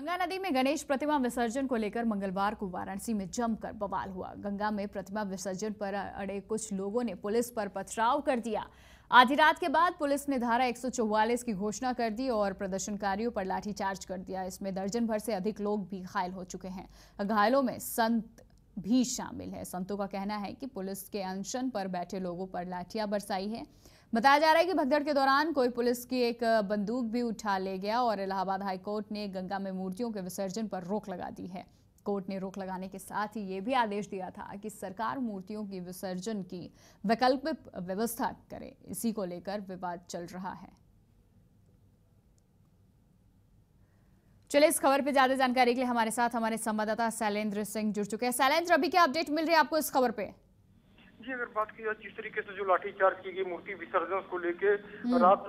गंगा नदी में गणेश प्रतिमा विसर्जन को लेकर मंगलवार को वाराणसी में जमकर बवाल हुआ। गंगा में प्रतिमा विसर्जन पर अड़े कुछ लोगों ने पुलिस पर पथराव कर दिया। आधी रात के बाद पुलिस ने धारा 144 की घोषणा कर दी और प्रदर्शनकारियों पर लाठीचार्ज कर दिया। इसमें दर्जन भर से अधिक लोग भी घायल हो चुके हैं। घायलों में संत भी शामिल है। संतों का कहना है कि पुलिस के अनशन पर बैठे लोगों पर लाठियां बरसाई है। बताया जा रहा है कि भगदड़ के दौरान कोई पुलिस की एक बंदूक भी उठा ले गया और इलाहाबाद हाईकोर्ट ने गंगा में मूर्तियों के विसर्जन पर रोक लगा दी है। कोर्ट ने रोक लगाने के साथ ही ये भी आदेश दिया था कि सरकार मूर्तियों की विसर्जन की वैकल्पिक व्यवस्था करे। इसी को लेकर विवाद चल रहा है। चलिए इस खबर पे ज्यादा जानकारी के लिए हमारे साथ हमारे संवाददाता शैलेंद्र सिंह जुड़ चुके हैं। शैलेंद्र, अभी क्या अपडेट मिल रही है आपको इस खबर पे? जी, अगर बात की जाए जिस तरीके से जो लाठीचार्ज की गई मूर्ति विसर्जन को लेके रात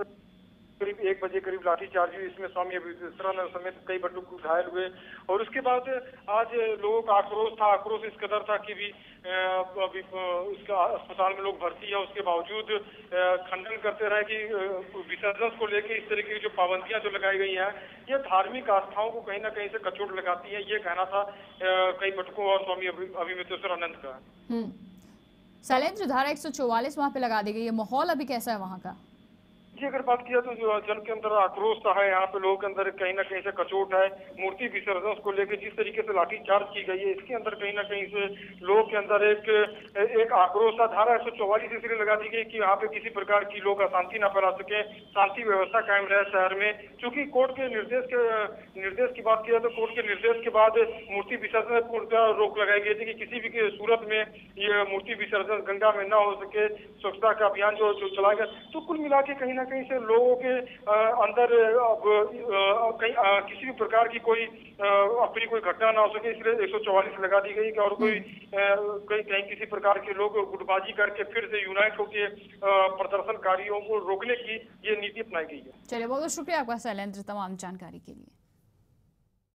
करीब 1 बजे करीब लाठीचार्ज हुई। इसमें स्वामी अभिषेकानंद समेत कई बच्चों घायल हुए और उसके बाद आज लोगों का आक्रोश इस कदर था कि भी अभी उसका अस्पताल में लोग भर्ती है, उसके बावजूद खंडन करते रहे कि विसर्जन को लेकर इस तरीके की जो पाबंदियां जो लगाई गई हैं ये धार्मिक आस्थाओं को कहीं ना कहीं से कचोट लगाती है। ये कहना था कई बटकों और स्वामी अभिषेकानंद का। शैलेंद्र, धारा 144 वहां पे लगा दी गई है, माहौल अभी कैसा है वहां का? जी, अगर बात किया तो जो जन के अंदर आक्रोश सा है, यहाँ पे लोगों के अंदर कहीं ना कहीं से कचोट है। मूर्ति विसर्जन को लेकर जिस तरीके से लाठीचार्ज की गई है इसके अंदर कहीं ना कहीं से लोगों के अंदर एक आक्रोश था। धारा 144 इसलिए लगा दी गई कि यहाँ पे किसी प्रकार की लोग अशांति न फैला सके, शांति व्यवस्था कायम रहे शहर में। क्योंकि कोर्ट के निर्देश की बात किया तो कोर्ट के निर्देश के बाद मूर्ति विसर्जन पर रोक लगाई गई थी कि किसी भी सूरत में ये मूर्ति विसर्जन गंगा में न हो सके। स्वच्छता का अभियान जो चलाया गया, तो कुल मिला के कहीं ना कहीं से लोगों के अंदर कहीं किसी भी प्रकार की कोई अपनी कोई घटना ना हो सके, इसलिए 144 लगा दी गई और कोई कहीं किसी प्रकार के लोग गुटबाजी करके फिर से यूनाइट होकर प्रदर्शनकारियों को रोकने की ये नीति अपनाई गई है। चलिए, बहुत बहुत शुक्रिया आपका शैलेंद्र तमाम जानकारी के लिए।